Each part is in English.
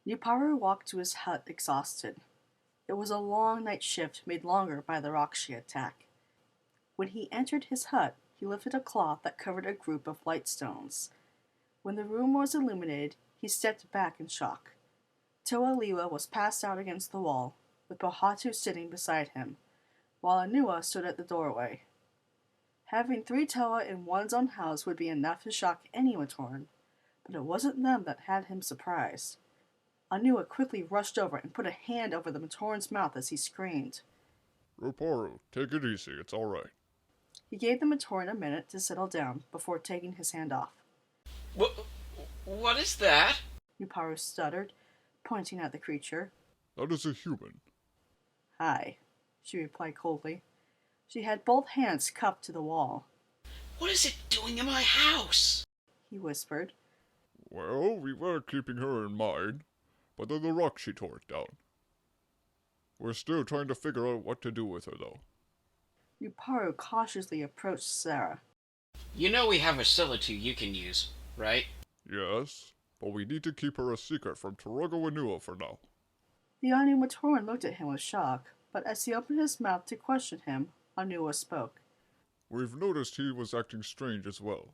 Yuparu walked to his hut exhausted. It was a long night shift made longer by the Rahkshi attack. When he entered his hut, he lifted a cloth that covered a group of light stones. When the room was illuminated, he stepped back in shock. Toa Lewa was passed out against the wall, with Pohatu sitting beside him, while Anua stood at the doorway. Having 3 Toa in one's own house would be enough to shock any Matoran, but it wasn't them that had him surprised. Anua quickly rushed over and put a hand over the Matoran's mouth as he screamed. Ruparu, take it easy, it's alright. He gave the Matoran a minute to settle down before taking his hand off. What is that? Yuparu stuttered, pointing at the creature. That is a human. Hi, she replied coldly. She had both hands cupped to the wall. What is it doing in my house? He whispered. Well, we were keeping her in mind, but then the Rahkshi tore it down. We're still trying to figure out what to do with her, though. Yuparu cautiously approached Sarah. You know we have a facility you can use, right? Yes, but we need to keep her a secret from Toroga for now. The Anu Matoran looked at him with shock, but as he opened his mouth to question him, Anua spoke. We've noticed he was acting strange as well.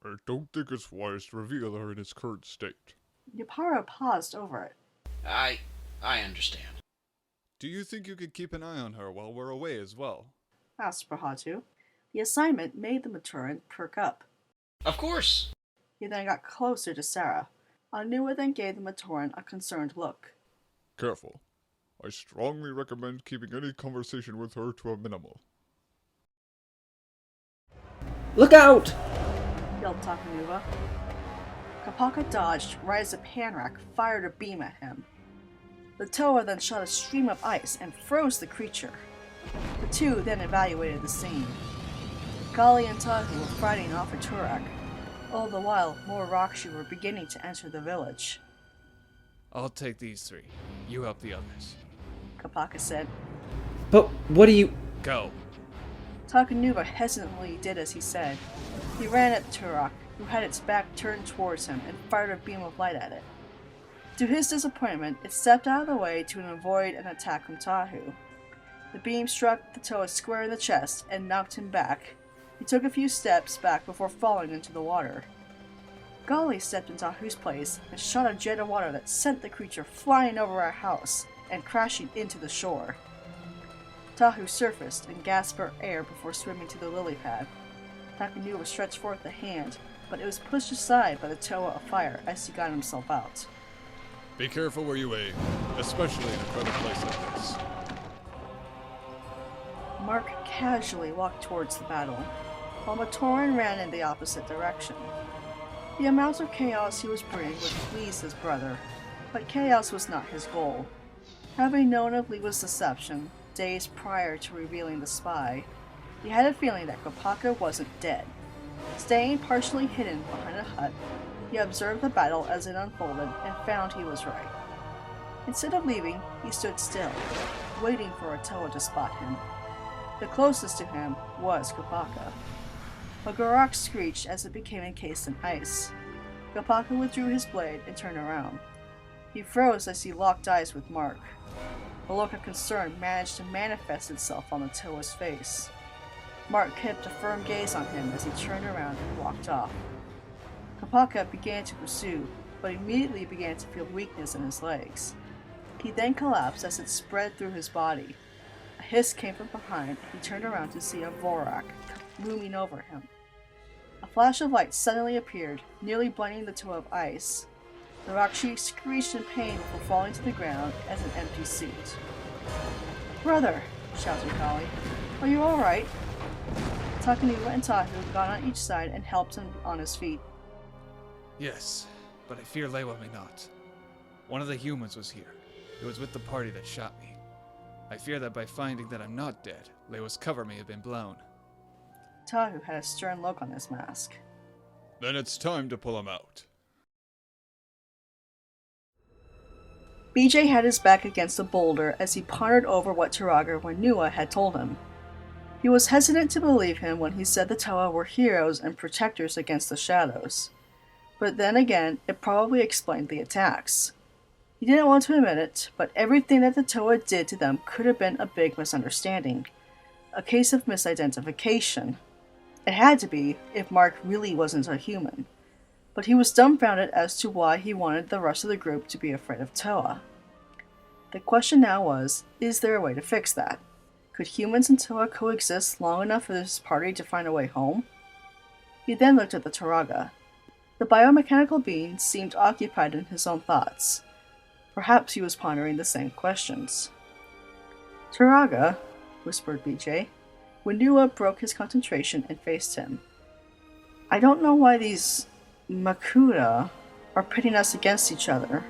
I don't think it's wise to reveal her in his current state. Yuparu paused over it. I understand. Do you think you could keep an eye on her while we're away as well? Asked Pohatu. The assignment made the Matoran perk up. Of course. He then got closer to Sarah. Anua then gave the Matoran a concerned look. Careful. I strongly recommend keeping any conversation with her to a minimal. Look out! Yelled Takanuva. Kapaka dodged right as a panrak fired a beam at him. The Toa then shot a stream of ice and froze the creature. The two then evaluated the scene. Gali and Tahu were fighting off a Turak. All the while, more Rahkshi were beginning to enter the village. I'll take these 3. You help the others. Kapaka said. But what do you... Go. Takanuva hesitantly did as he said. He ran at the Turak, who had its back turned towards him, and fired a beam of light at it. To his disappointment, it stepped out of the way to avoid an attack from Tahu. The beam struck the Toa square in the chest and knocked him back. He took a few steps back before falling into the water. Gali stepped in Tahu's place and shot a jet of water that sent the creature flying over our house and crashing into the shore. Tahu surfaced and gasped for air before swimming to the lily pad. Takanuva stretched forth a hand, but it was pushed aside by the Toa of fire as he got himself out. Be careful where you aim, especially in a crowded place like this. Mark casually walked towards the battle, while Matoran ran in the opposite direction. The amount of chaos he was bringing would please his brother, but chaos was not his goal. Having known of Lewa's deception days prior to revealing the spy, he had a feeling that Kopaka wasn't dead. Staying partially hidden behind a hut, he observed the battle as it unfolded and found he was right. Instead of leaving, he stood still, waiting for a Toa to spot him. The closest to him was Kopaka. A Gorak screeched as it became encased in ice. Kopaka withdrew his blade and turned around. He froze as he locked eyes with Mark. A look of concern managed to manifest itself on the Toa's face. Mark kept a firm gaze on him as he turned around and walked off. Kopaka began to pursue, but immediately began to feel weakness in his legs. He then collapsed as it spread through his body. A hiss came from behind, and he turned around to see a Vorak looming over him. A flash of light suddenly appeared, nearly blinding the Toa of ice. The Rahkshi screeched in pain before falling to the ground as an empty suit. "Brother!" shouted Kali. "Are you alright?" Takanuva and Tahu got on each side and helped him on his feet. Yes, but I fear Lewa may not. One of the humans was here. It was with the party that shot me. I fear that by finding that I'm not dead, Lewa's cover may have been blown. Tahu had a stern look on his mask. Then it's time to pull him out. BJ had his back against a boulder as he pondered over what Turaga Wanua had told him. He was hesitant to believe him when he said the Toa were heroes and protectors against the shadows. But then again, it probably explained the attacks. He didn't want to admit it, but everything that the Toa did to them could have been a big misunderstanding. A case of misidentification. It had to be, if Mark really wasn't a human. But he was dumbfounded as to why he wanted the rest of the group to be afraid of Toa. The question now was, is there a way to fix that? Could humans and Toa coexist long enough for this party to find a way home? He then looked at the Turaga. The biomechanical being seemed occupied in his own thoughts. Perhaps he was pondering the same questions. Turaga, whispered BJ. Whenua broke his concentration and faced him. I don't know why these Makuta are pitting us against each other,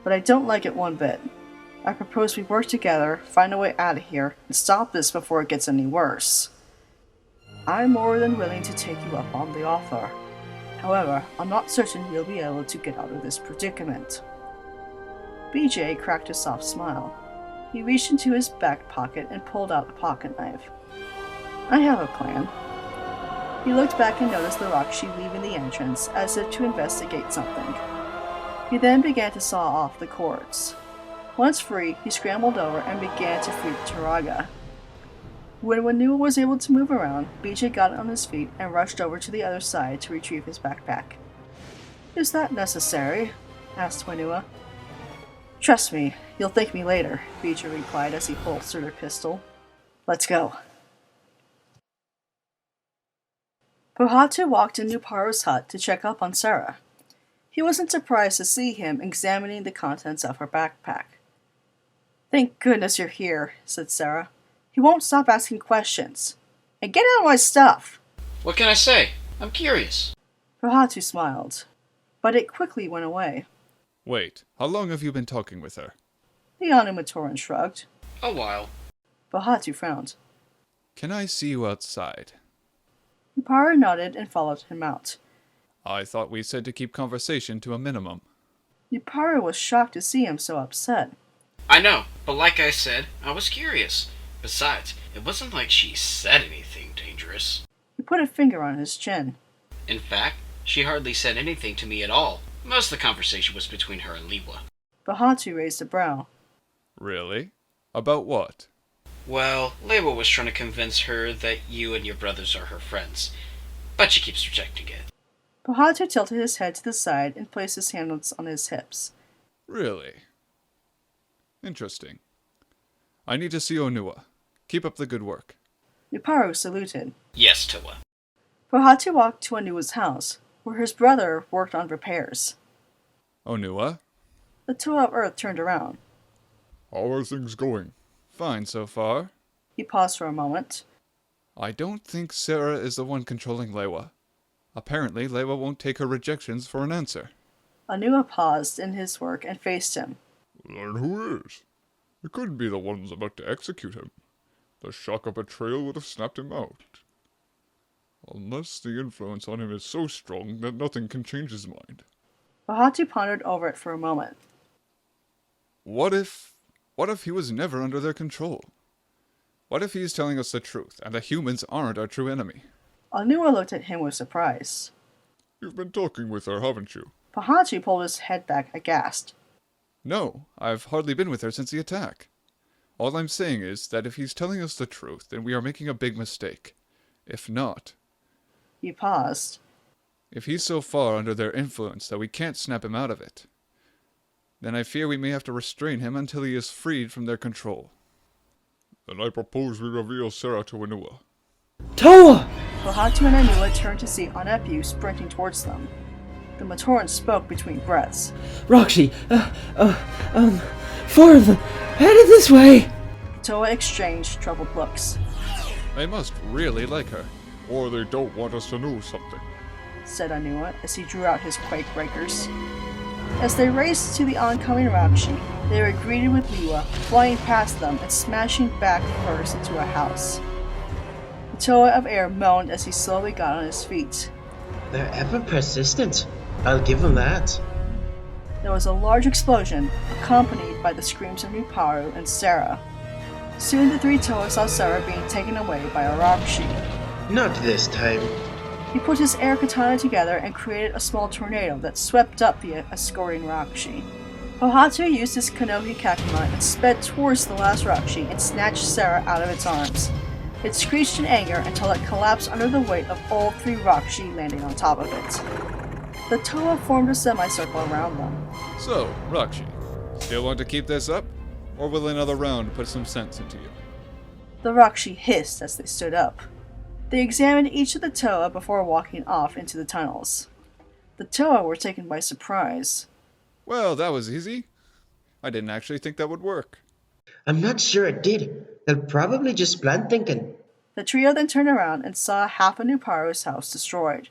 but I don't like it one bit. I propose we work together, find a way out of here, and stop this before it gets any worse. I'm more than willing to take you up on the offer. However, I'm not certain we'll be able to get out of this predicament. BJ cracked a soft smile. He reached into his back pocket and pulled out a pocket knife. I have a plan. He looked back and noticed the Rahkshi leaving the entrance, as if to investigate something. He then began to saw off the cords. Once free, he scrambled over and began to free the Turaga. When Whenua was able to move around, BJ got on his feet and rushed over to the other side to retrieve his backpack. Is that necessary? Asked Whenua. Trust me, you'll thank me later, BJ replied as he holstered her pistol. Let's go. Pohatu walked in Nuparu's hut to check up on Sarah. He wasn't surprised to see him examining the contents of her backpack. Thank goodness you're here, said Sarah. He won't stop asking questions. And get out of my stuff! What can I say? I'm curious. Pohatu smiled, but it quickly went away. Wait, how long have you been talking with her? The Anumatoran shrugged. A while. Pohatu frowned. Can I see you outside? Nuparu nodded and followed him out. I thought we said to keep conversation to a minimum. Nuparu was shocked to see him so upset. I know, but like I said, I was curious. Besides, it wasn't like she said anything dangerous. He put a finger on his chin. In fact, she hardly said anything to me at all. Most of the conversation was between her and Lewa. Pohatu raised a brow. Really? About what? Well, Lewa was trying to convince her that you and your brothers are her friends, but she keeps rejecting it. Pohatu tilted his head to the side and placed his hands on his hips. Really? Interesting. I need to see Onua. Keep up the good work. Nuparu saluted. Yes, Toa. Pohatu walked to Onua's house, where his brother worked on repairs. Onua? The Toa of Earth turned around. How are things going? Fine so far. He paused for a moment. I don't think Sarah is the one controlling Lewa. Apparently, Lewa won't take her rejections for an answer. Onua paused in his work and faced him. Then who is? It couldn't be the ones about to execute him. The shock of betrayal would have snapped him out. Unless the influence on him is so strong that nothing can change his mind. Pohatu pondered over it for a moment. What if he was never under their control? What if he's telling us the truth, and the humans aren't our true enemy? Onua looked at him with surprise. You've been talking with her, haven't you? Pohatu pulled his head back aghast. No, I've hardly been with her since the attack. All I'm saying is that if he's telling us the truth, then we are making a big mistake. If not... He paused. If he's so far under their influence that we can't snap him out of it, then I fear we may have to restrain him until he is freed from their control. Then I propose we reveal Sarah to Whenua. Toa! Pohatu and Onua turned to see Anepu sprinting towards them. The Matoran spoke between breaths. Rahkshi, four of them, headed this way! Toa exchanged troubled looks. They must really like her. Or they don't want us to know something. Said Onua as he drew out his quake breakers. As they raced to the oncoming Rahkshi, they were greeted with Lewa flying past them and smashing back first into a house. The Toa of Air moaned as he slowly got on his feet. They're ever persistent. I'll give them that. There was a large explosion, accompanied by the screams of Nuparu and Sarah. Soon the three Toa saw Sarah being taken away by a Rahkshi. Not this time. He put his air katana together and created a small tornado that swept up the escorting Rahkshi. Pohatu used his Konohi Kakuma and sped towards the last Rahkshi and snatched Sarah out of its arms. It screeched in anger until it collapsed under the weight of all 3 Rahkshi landing on top of it. The Toa formed a semicircle around them. So, Rahkshi, still want to keep this up? Or will another round put some sense into you? The Rahkshi hissed as they stood up. They examined each of the Toa before walking off into the tunnels. The Toa were taken by surprise. Well, that was easy. I didn't actually think that would work. I'm not sure it did. They're probably just plan thinking. The trio then turned around and saw half of Nuparu's house destroyed.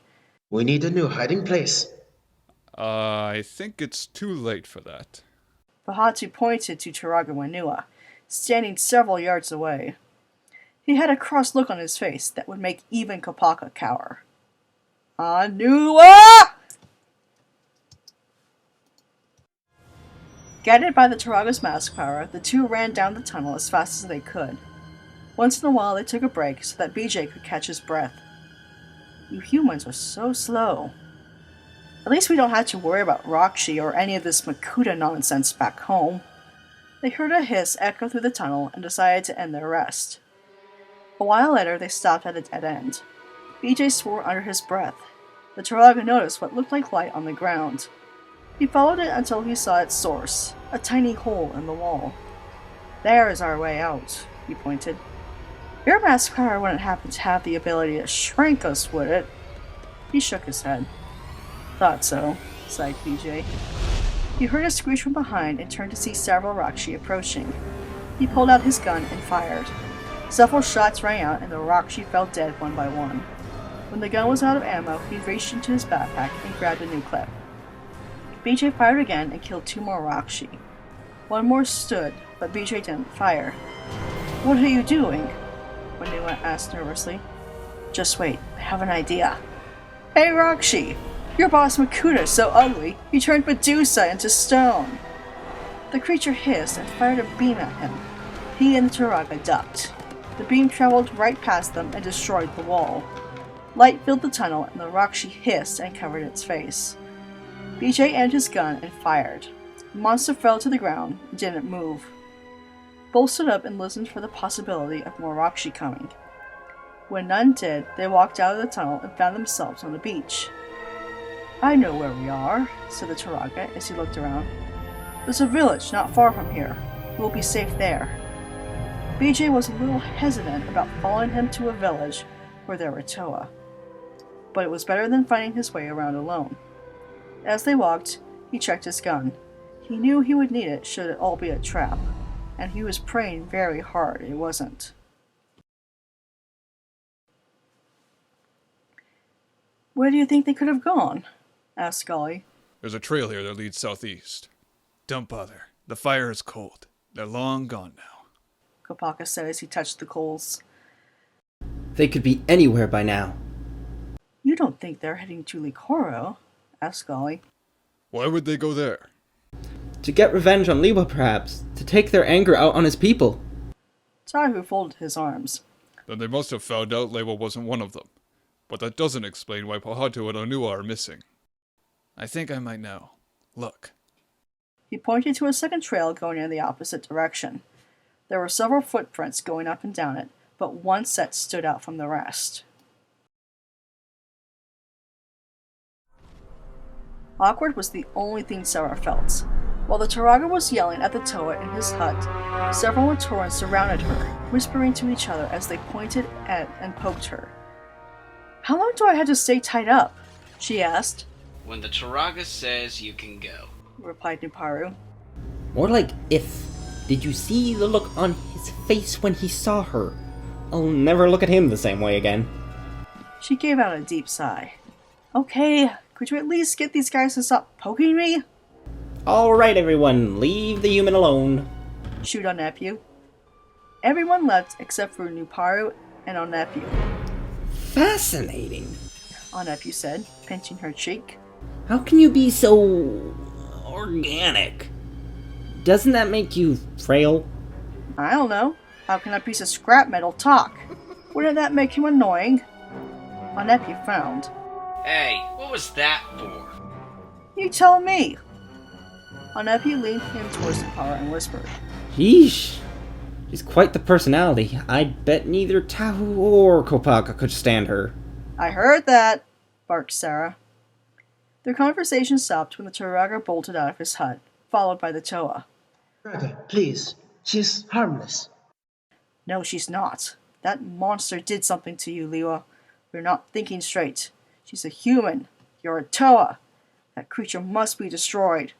We need a new hiding place. I think it's too late for that. Pohatu pointed to Turaga Wanua, standing several yards away. He had a cross look on his face that would make even Kopaka cower. Anua! Guided by the Turaga's mask power, the 2 ran down the tunnel as fast as they could. Once in a while they took a break so that BJ could catch his breath. You humans are so slow. At least we don't have to worry about Rahkshi or any of this Makuta nonsense back home. They heard a hiss echo through the tunnel and decided to end their rest. A while later they stopped at a dead end. BJ swore under his breath. The Turaga noticed what looked like light on the ground. He followed it until he saw its source, a tiny hole in the wall. There is our way out, he pointed. Your mask power wouldn't happen to have the ability to shrink us, would it? He shook his head. Thought so, sighed BJ. He heard a screech from behind and turned to see several Rahkshi approaching. He pulled out his gun and fired. Several shots rang out and the Rahkshi fell dead one by one. When the gun was out of ammo, he reached into his backpack and grabbed a new clip. BJ fired again and killed 2 more Rahkshi. One more stood, but BJ didn't fire. What are you doing? Wanua asked nervously. Just wait, I have an idea. Hey Rahkshi! Your boss Makuta is so ugly, he turned Medusa into stone. The creature hissed and fired a beam at him. He and the Turaga ducked. The beam traveled right past them and destroyed the wall. Light filled the tunnel and the Rahkshi hissed and covered its face. BJ aimed his gun and fired. The monster fell to the ground and didn't move. Both stood up and listened for the possibility of more Rahkshi coming. When none did, they walked out of the tunnel and found themselves on the beach. I know where we are, said the Turaga as he looked around. There's a village not far from here. We'll be safe there. BJ was a little hesitant about following him to a village where there were Toa. But it was better than finding his way around alone. As they walked, he checked his gun. He knew he would need it should it all be a trap, and he was praying very hard it wasn't. Where do you think they could have gone? Asked Scully. There's a trail here that leads southeast. Don't bother. The fire is cold. They're long gone now. Kopaka said as he touched the coals. They could be anywhere by now. You don't think they're heading to Likoro? Asked Scully. Why would they go there? To get revenge on Lewa, perhaps. To take their anger out on his people. Tahu folded his arms. Then they must have found out Lewa wasn't one of them. But that doesn't explain why Pohatu and Onua are missing. I think I might know. Look. He pointed to a second trail going in the opposite direction. There were several footprints going up and down it, but one set stood out from the rest. Awkward was the only thing Sarah felt. While the Turaga was yelling at the Toa in his hut, several Matoran surrounded her, whispering to each other as they pointed at and poked her. How long do I have to stay tied up? She asked. When the Turaga says you can go, replied Nuparu. More like if. Did you see the look on his face when he saw her? I'll never look at him the same way again. She gave out a deep sigh. Okay, could you at least get these guys to stop poking me? Alright everyone, leave the human alone. Shoot on Nephew. Everyone left except for Nuparu and Onepu. Fascinating. Onepu said, pinching her cheek. How can you be so organic? Doesn't that make you frail? I don't know. How can a piece of scrap metal talk? Wouldn't that make him annoying? Onepu frowned. hey, what was that for? You tell me. Our nephew leaned him towards the car and whispered, Yeesh. She's quite the personality. I'd bet neither Tahu or Kopaka could stand her. I heard that, barked Sarah. Their conversation stopped when the Turaga bolted out of his hut, followed by the Toa. Brother, please. She's harmless. No, she's not. That monster did something to you, Lewa. You're not thinking straight. She's a human. You're a Toa. That creature must be destroyed.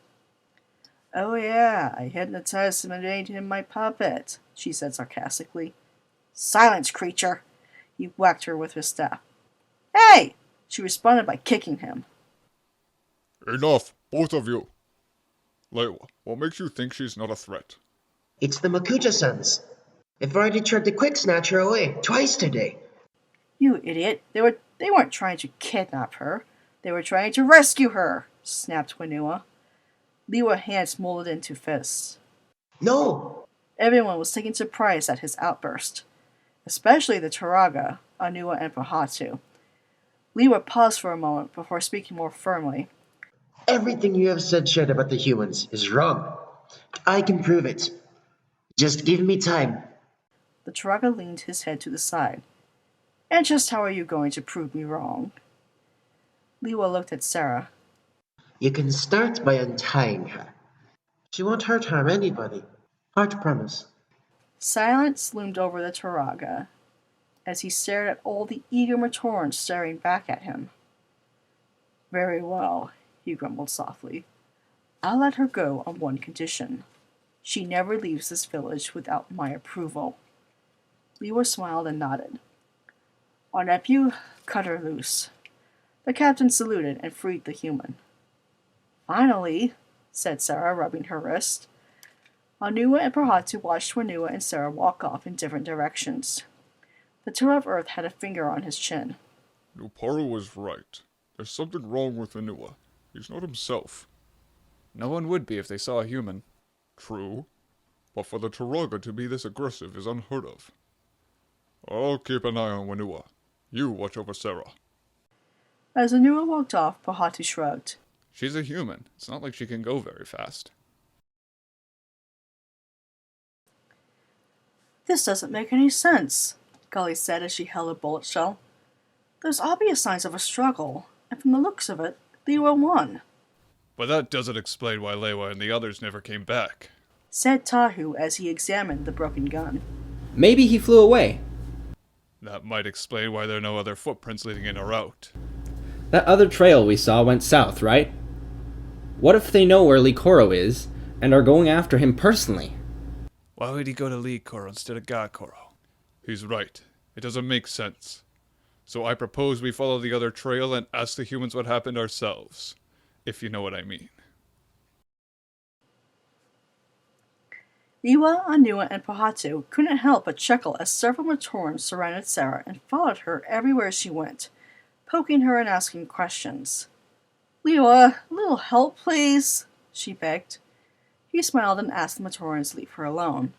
Oh yeah, I hypnotized him and made him my puppet, she said sarcastically. Silence, creature! He whacked her with his staff. Hey! She responded by kicking him. Enough, both of you. Lewa, what makes you think she's not a threat? It's the Makuja-sons. They've already tried to quick snatch her away twice today. You idiot. They weren't trying to kidnap her. They were trying to rescue her, snapped Whenua. Lewa's hands molded into fists. No! Everyone was taken surprise at his outburst, especially the Turaga, Anua, and Pahatu. Lewa paused for a moment before speaking more firmly. Everything you have said, Shed, about the humans is wrong. I can prove it. Just give me time. The Turaga leaned his head to the side. And just how are you going to prove me wrong? Lewa looked at Sarah. You can start by untying her. She won't harm anybody. Hard promise. Silence loomed over the Turaga as he stared at all the eager Matorans staring back at him. Very well, he grumbled softly. I'll let her go on one condition. She never leaves this village without my approval. Lewa smiled and nodded. Our nephew cut her loose. The captain saluted and freed the human. Finally, said Sarah, rubbing her wrist. Anua and Pahatu watched Whenua and Sarah walk off in different directions. The Toa of Earth had a finger on his chin. Nuparu was right. There's something wrong with Whenua. He's not himself. No one would be if they saw a human. True. But for the Turaga to be this aggressive is unheard of. I'll keep an eye on Whenua. You watch over Sarah. As Anua walked off, Pahatu shrugged. She's a human. It's not like she can go very fast. This doesn't make any sense, Gully said as she held a bullet shell. There's obvious signs of a struggle, and from the looks of it, Lewa won. But that doesn't explain why Lewa and the others never came back, said Tahu as he examined the broken gun. Maybe he flew away. That might explain why there are no other footprints leading in or out. That other trail we saw went south, right? What if they know where Likoro is, and are going after him personally? Why would he go to Likoro instead of Gakoro? He's right. It doesn't make sense. So I propose we follow the other trail and ask the humans what happened ourselves. If you know what I mean. Lewa, Anua, and Pahatu couldn't help but chuckle as several Matorans surrounded Sarah and followed her everywhere she went, poking her and asking questions. Lewa, a little help, please, she begged. He smiled and asked the Matorans to leave her alone.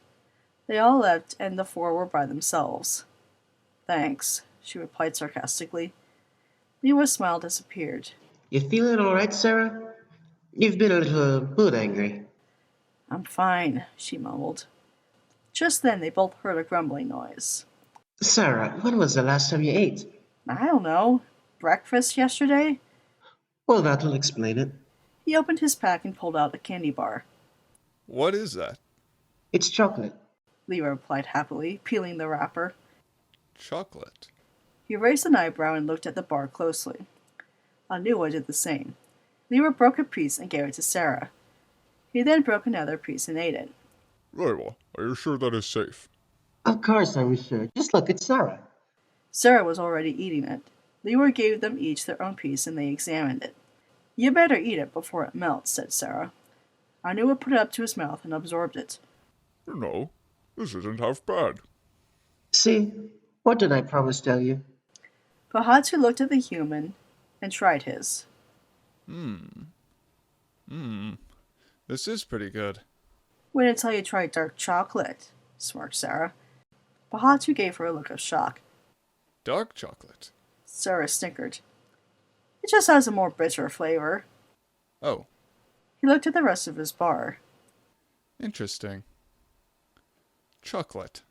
They all left, and the four were by themselves. Thanks, she replied sarcastically. Lewa smile disappeared. You feeling alright, Sarah? You've been a little mood angry. I'm fine, she mumbled. Just then they both heard a grumbling noise. Sarah, when was the last time you ate? I don't know. Breakfast yesterday? Well, that'll explain it. He opened his pack and pulled out a candy bar. What is that? It's chocolate. Lewa replied happily, peeling the wrapper. Chocolate. He raised an eyebrow and looked at the bar closely. Anua did the same. Lewa broke a piece and gave it to Sarah. He then broke another piece and ate it. Lewa, are you sure that is safe? Of course I'm sure. Just look at Sarah. Sarah was already eating it. Lewa gave them each their own piece and they examined it. You better eat it before it melts, said Sarah. Anua put it up to his mouth and absorbed it. You know, this isn't half bad. See? What did I promise tell you? Pahatu looked at the human and tried his. This is pretty good. Wait until you try dark chocolate, smirked Sarah. Pahatu gave her a look of shock. Dark chocolate? Sarah snickered. It just has a more bitter flavor. Oh. He looked at the rest of his bar. Interesting. Chocolate.